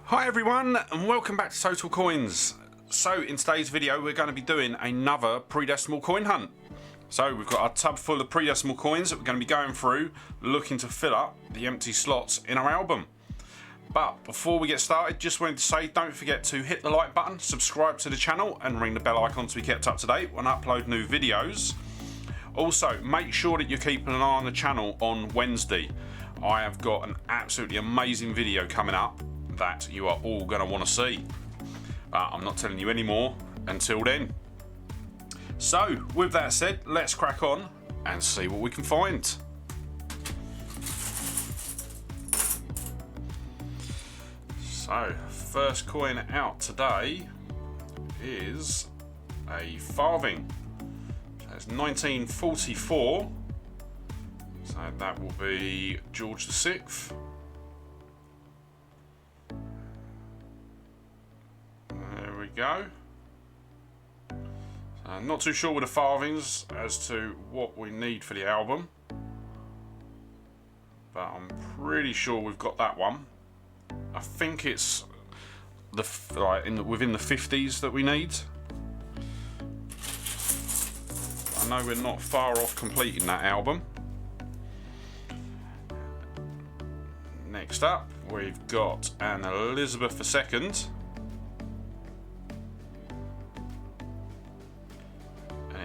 Hi everyone and welcome back to Total Coins. So in today's video we're going to be doing another pre-decimal coin hunt. So we've got our tub full of pre-decimal coins that we're going to be going through, looking to fill up the empty slots in our album. But before we get started, just wanted to say don't forget to hit the like button, subscribe to the channel and ring the bell icon to be kept up to date when I upload new videos. Also make sure that you're keeping an eye on the channel on Wednesday. I have got an absolutely amazing video coming up that you are all going to want to see. But I'm not telling you any more until then. So with that said, let's crack on and see what we can find. So first coin out today is a farthing. So it's 1944. So that will be George VI. There we go. Not too sure with the farthings as to what we need for the album, but I'm pretty sure we've got that one. I think it's within the 50s that we need. I know we're not far off completing that album. Next up, we've got an Elizabeth II.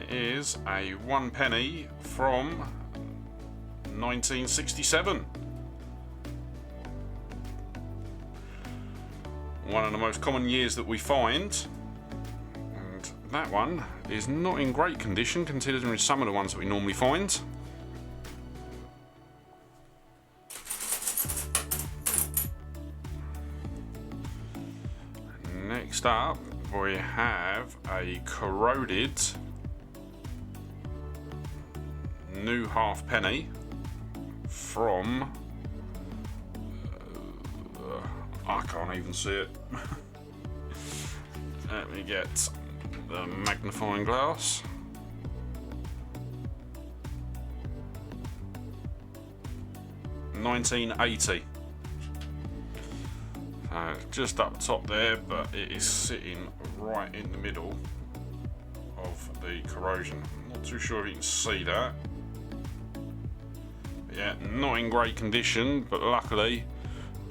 It is a 1 penny from 1967. One of the most common years that we find, and that one is not in great condition considering some of the ones that we normally find. Next up we have a corroded new halfpenny from I can't even see it. Let me get the magnifying glass. (1980). Just up top there, but it is sitting right in the middle of the corrosion. I'm not too sure if you can see that. Yeah, not in great condition, but luckily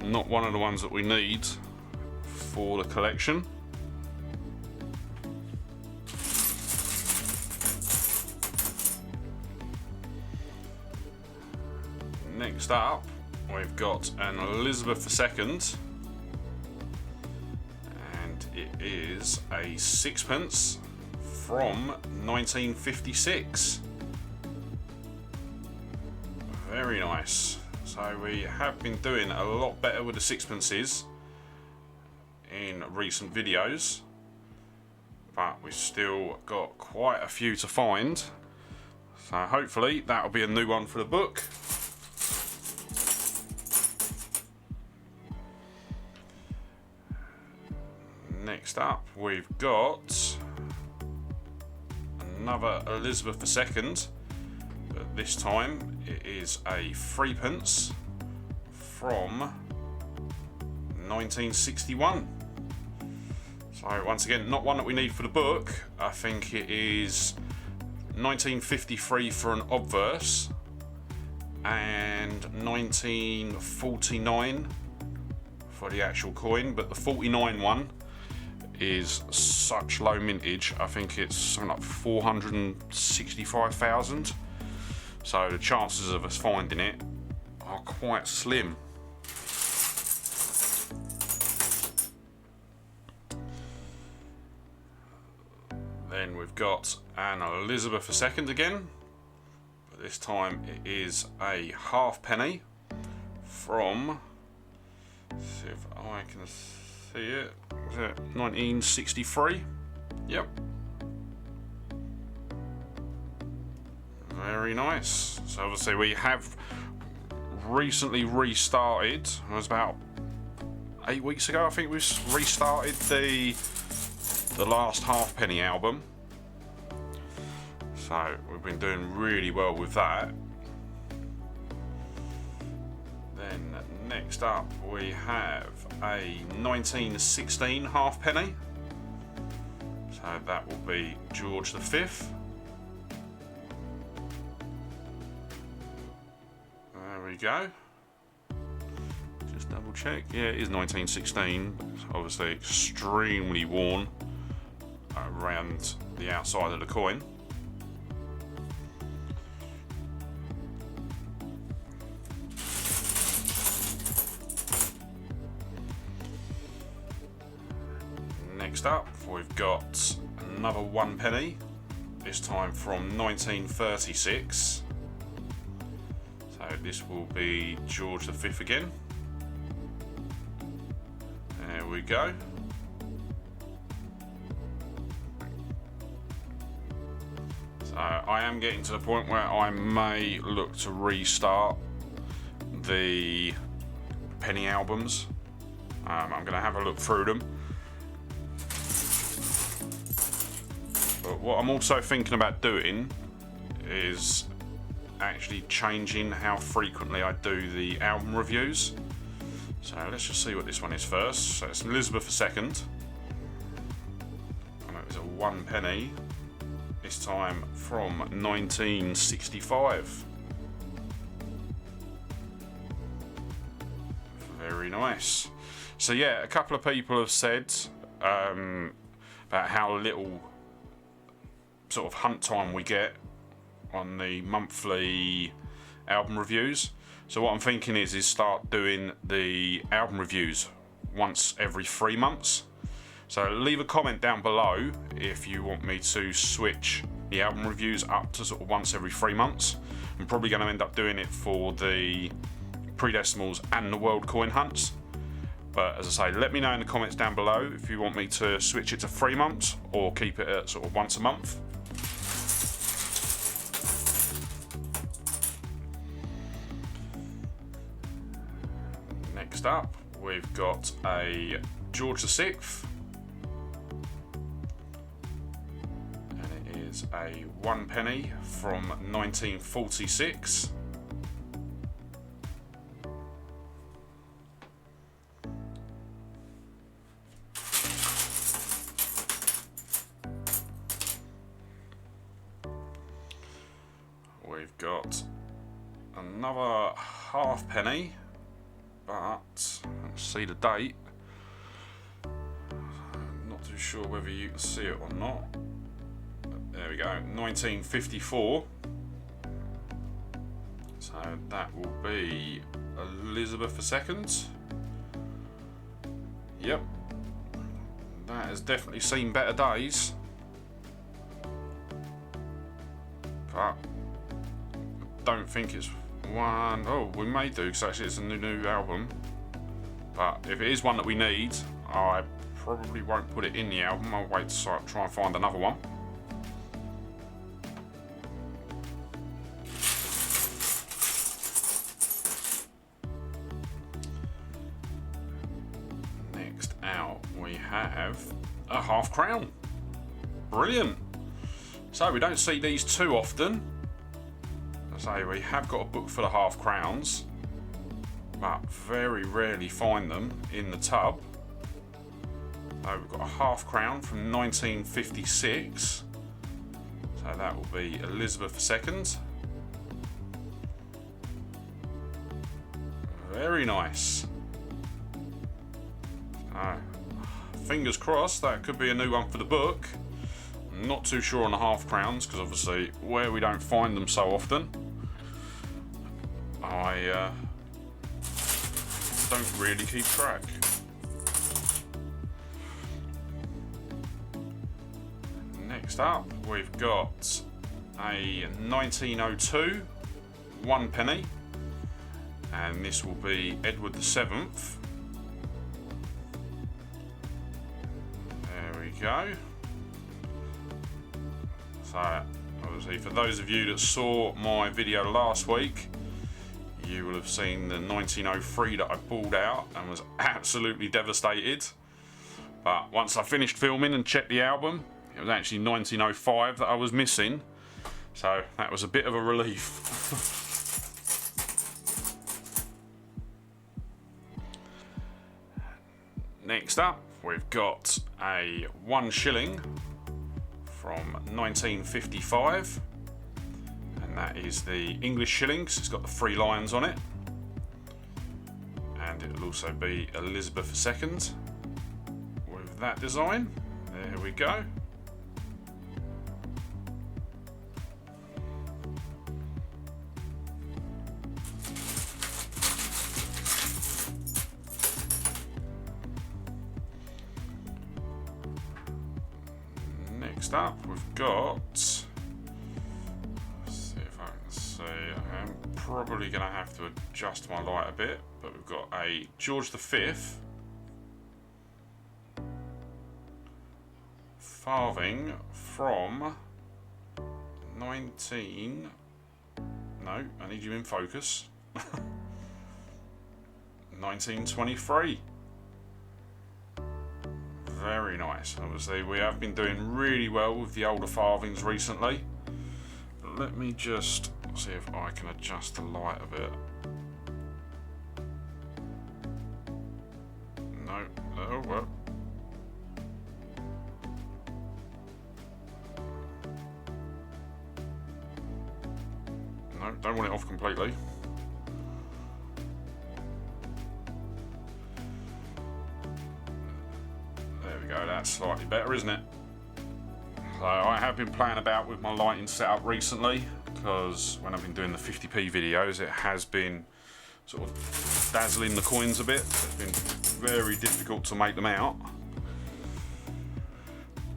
not one of the ones that we need for the collection. Next up we've got an Elizabeth II, and it is a sixpence from 1956. Very nice. So we have been doing a lot better with the sixpences in recent videos, but we've still got quite a few to find. So hopefully that'll be a new one for the book. Next up we've got another Elizabeth II, but this time it is a 3pence from 1961. So once again, not one that we need for the book. I think it is 1953 for an obverse and 1949 for the actual coin, but the 49 one is such low mintage. I think it's something like 465,000. So the chances of us finding it are quite slim. Then we've got an Elizabeth II again, but this time it is a halfpenny from, let's see if I can see it, was it 1963? Yep. Very nice. So obviously we have recently restarted. It was about 8 weeks ago I think we restarted the last halfpenny album. So we've been doing really well with that. Then next up we have a 1916 halfpenny. So that will be George V. There we go. Just double check. Yeah, it is 1916. It's obviously extremely worn around the outside of the coin. Next up, we've got another 1 penny, this time from 1936. So this will be George V again. There we go. So I am getting to the point where I may look to restart the penny albums. I'm going to have a look through them. But what I'm also thinking about doing is actually changing how frequently I do the album reviews. So let's just see what this one is first. So it's Elizabeth II. And it was a 1 penny, this time from 1965. Very nice. So yeah, a couple of people have said about how little sort of hunt time we get on the monthly album reviews. So what I'm thinking is start doing the album reviews once every 3 months. So leave a comment down below if you want me to switch the album reviews up to sort of once every 3 months. I'm probably going to end up doing it for the pre-decimals and the world coin hunts. But as I say, let me know in the comments down below if you want me to switch it to 3 months or keep it at sort of once a month. Next up, we've got a George VI, and it is a 1 penny from 1946. We've got another halfpenny, but let's see the date. I'm not too sure whether you can see it or not. There we go, 1954. So that will be Elizabeth II. Yep, that has definitely seen better days. But don't think it's one. Oh, we may do, because actually it's a new album. But if it is one that we need, I probably won't put it in the album. I'll wait to try and find another one. Next out, we have a half crown. Brilliant. So we don't see these too often. So we have got a book for the half crowns, but very rarely find them in the tub. So we've got a half crown from 1956. So that will be Elizabeth II. Very nice. So, fingers crossed that could be a new one for the book. I'm not too sure on the half crowns, because obviously where we don't find them so often, I don't really keep track. Next up, we've got a 1902 1 penny, and this will be Edward VII. There we go. So, obviously, for those of you that saw my video last week, you will have seen the 1903 that I pulled out and was absolutely devastated. But once I finished filming and checked the album, it was actually 1905 that I was missing. So that was a bit of a relief. Next up, we've got a 1 shilling from 1955, and that is the English shillings. It's got the 3 lions on it, and it'll also be Elizabeth II with that design. There we go. Next up, we've got, let's see if I can see, I'm probably going to have to adjust my light a bit, but we've got a George V farthing from 19, no, I need you in focus, 1923. Very nice. Obviously, we have been doing really well with the older farthings recently. But let me just see if I can adjust the light a bit. No, oh well. No, don't want it off completely. Go, that's slightly better, isn't it? So I have been playing about with my lighting setup recently, because when I've been doing the 50p videos it has been sort of dazzling the coins a bit. It's been very difficult to make them out.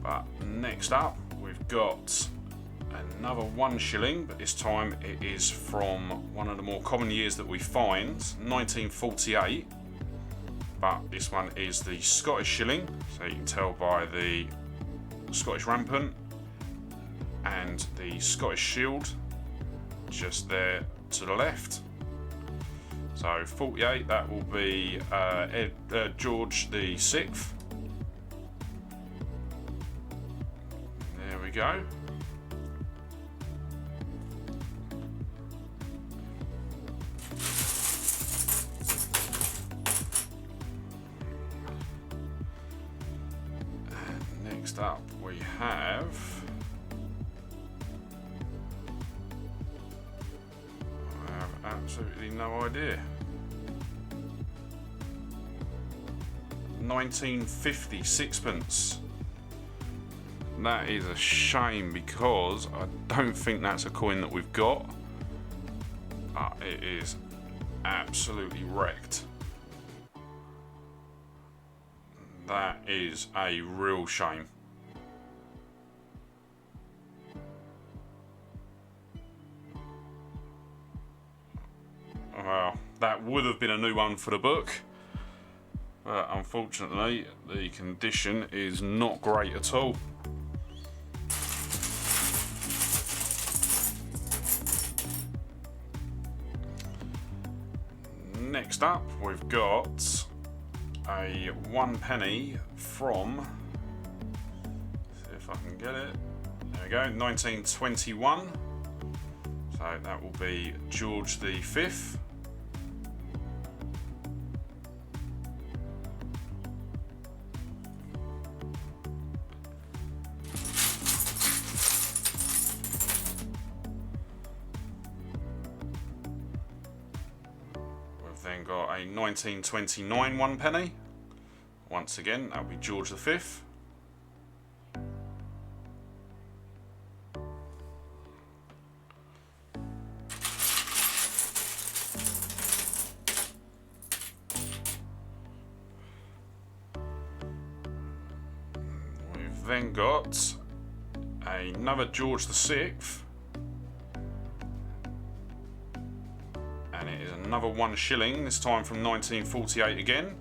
But next up we've got another 1 shilling, but this time it is from one of the more common years that we find, 1948. But this one is the Scottish shilling, so you can tell by the Scottish rampant and the Scottish shield just there to the left. So 48, that will be George the VI. There we go. Next up we have, I have absolutely no idea, 1950 sixpence. That is a shame because I don't think that's a coin that we've got, but it is absolutely wrecked. That is a real shame. Well, that would have been a new one for the book, but unfortunately the condition is not great at all. Next up we've got a 1 penny from, see if I can get it, there we go, 1921. So that will be George the V. We've then got a 1929 1 penny. Once again, that'll be George V. We've then got another George VI, and it is another 1 shilling, this time from 1948 again,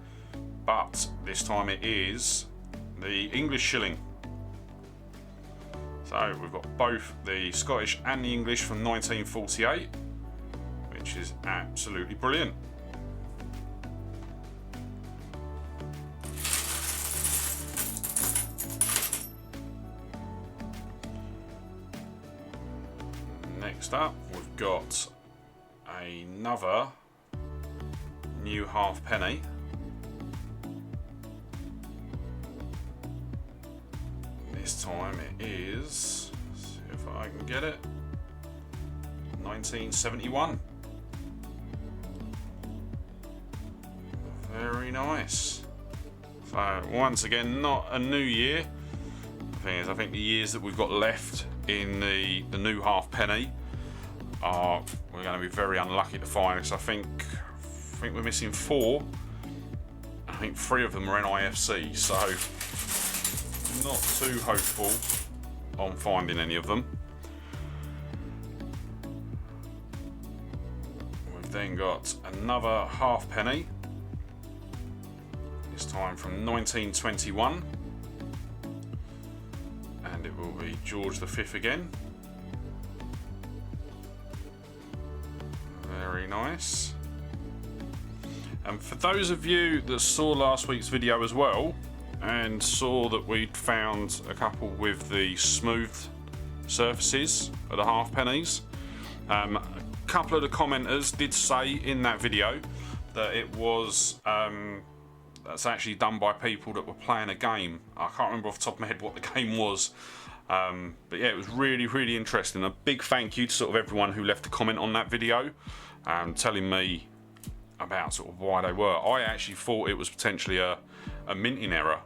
but this time it is the English shilling. So we've got both the Scottish and the English from 1948, which is absolutely brilliant. Next up, we've got another new halfpenny. This time it is, let's see if I can get it, 1971. Very nice. So once again, not a new year. The thing is, I think the years that we've got left in the new halfpenny we're going to be very unlucky to find, because I think we're missing 4. I think 3 of them are NIFC, so not too hopeful on finding any of them. We've then got another halfpenny, this time from 1921, and it will be George V again. Very nice. And for those of you that saw last week's video as well and saw that we'd found a couple with the smooth surfaces of the halfpennies, a couple of the commenters did say in that video that it was that's actually done by people that were playing a game. I can't remember off the top of my head what the game was, but yeah, it was really interesting. A big thank you to sort of everyone who left a comment on that video, telling me about sort of why they were. I actually thought it was potentially a minting error,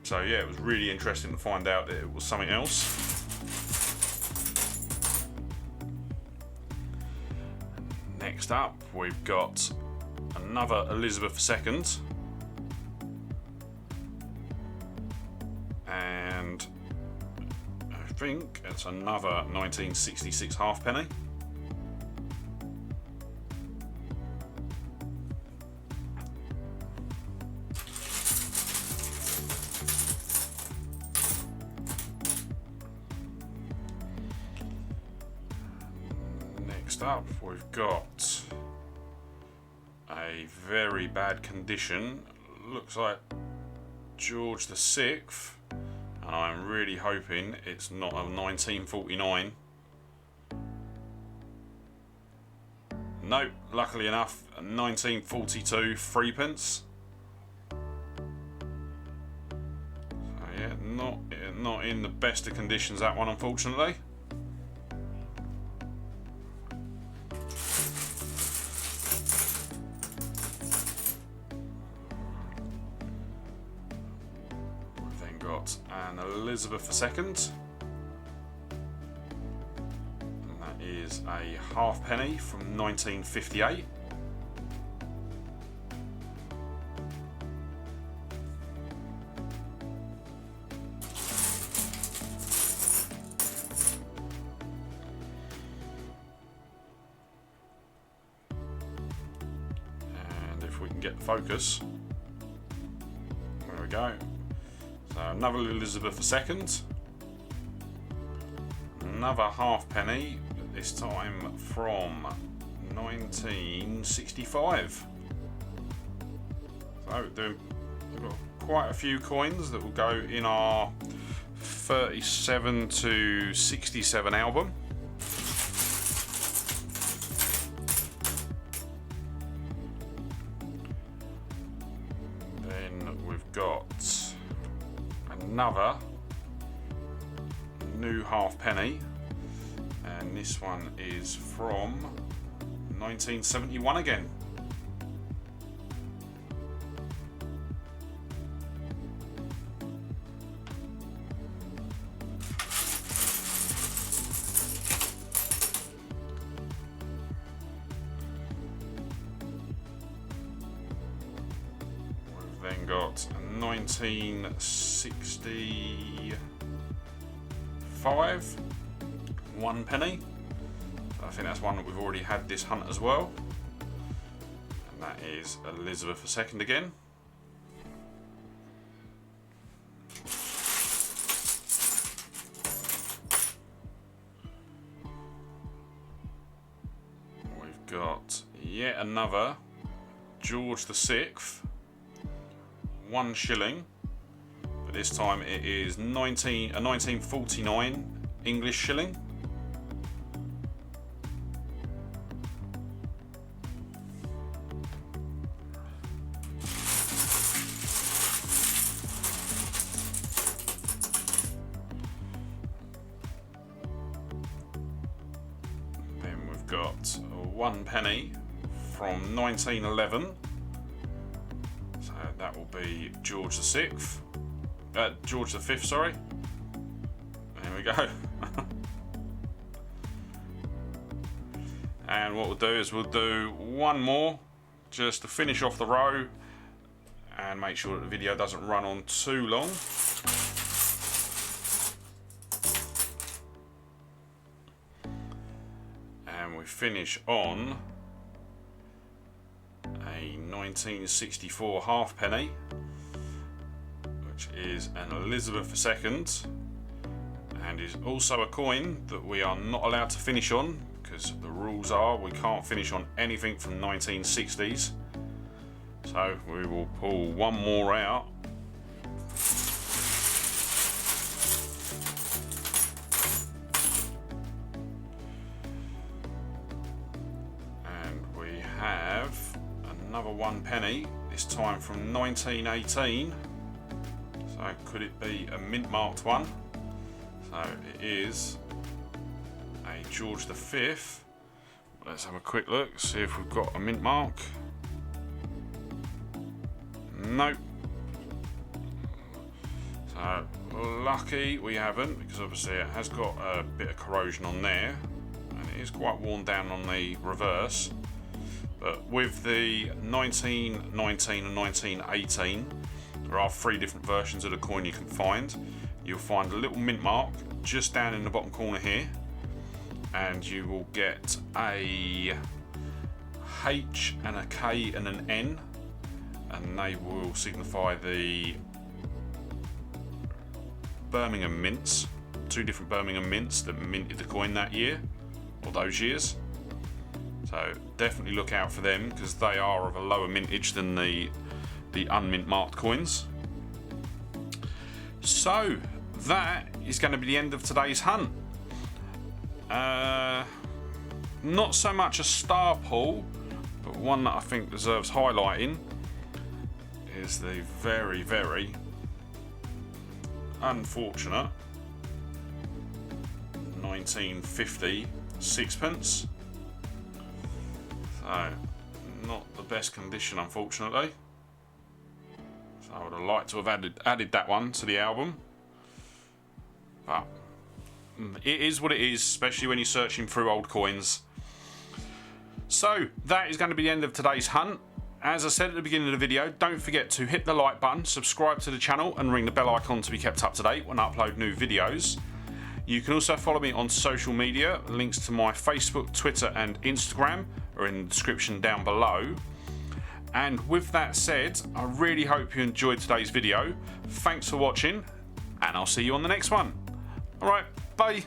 so yeah, it was really interesting to find out that it was something else. Next up, we've got another Elizabeth II, and I think it's another 1966 halfpenny. Next up, we've got a very bad condition. Looks like George VI, and I'm really hoping it's not a 1949. Nope, luckily enough, a 1942 threepence. So yeah, not in the best of conditions, that one, unfortunately. An Elizabeth II, and that is a halfpenny from 1958. And if we can get the focus, there we go. So another Elizabeth II, another halfpenny, this time from 1965. So we've got quite a few coins that will go in our 37 to 67 album. Then we've got another new halfpenny, and this one is from 1971 again. We've then got a 1965 1 penny. I think that's one that we've already had this hunt as well, and that is Elizabeth II again. We've got yet another George VI 1 shilling, but this time it is a 1949 English shilling. we've got a 1 penny from 1911. So that will be George the George the Fifth, sorry. There we go. And what we'll do is we'll do one more just to finish off the row and make sure that the video doesn't run on too long. And we finish on a 1964 halfpenny, which is an Elizabeth II, and is also a coin that we are not allowed to finish on because the rules are we can't finish on anything from 1960s. So we will pull one more out. And we have another 1 penny, this time from 1918. So could it be a mint marked one? So it is a George V. Let's have a quick look, see if we've got a mint mark. Nope. So lucky we haven't, because obviously it has got a bit of corrosion on there and it is quite worn down on the reverse. But with the 1919 and 1918, there are 3 different versions of the coin you can find. You'll find a little mint mark just down in the bottom corner here, and you will get a H and a K and an N, and they will signify the Birmingham mints, 2 different Birmingham mints that minted the coin that year or those years. So definitely look out for them because they are of a lower mintage than the unmint marked coins. So that is going to be the end of today's hunt. Not so much a star pull, but one that I think deserves highlighting is the very, very unfortunate 1950 sixpence. So not the best condition, unfortunately. So I would have liked to have added that one to the album, but it is what it is, especially when you're searching through old coins. So that is going to be the end of today's hunt. As I said at the beginning of the video, don't forget to hit the like button, subscribe to the channel and ring the bell icon to be kept up to date when I upload new videos. You can also follow me on social media. Links to my Facebook, Twitter and Instagram are in the description down below. And with that said, I really hope you enjoyed today's video. Thanks for watching, and I'll see you on the next one. Alright, bye.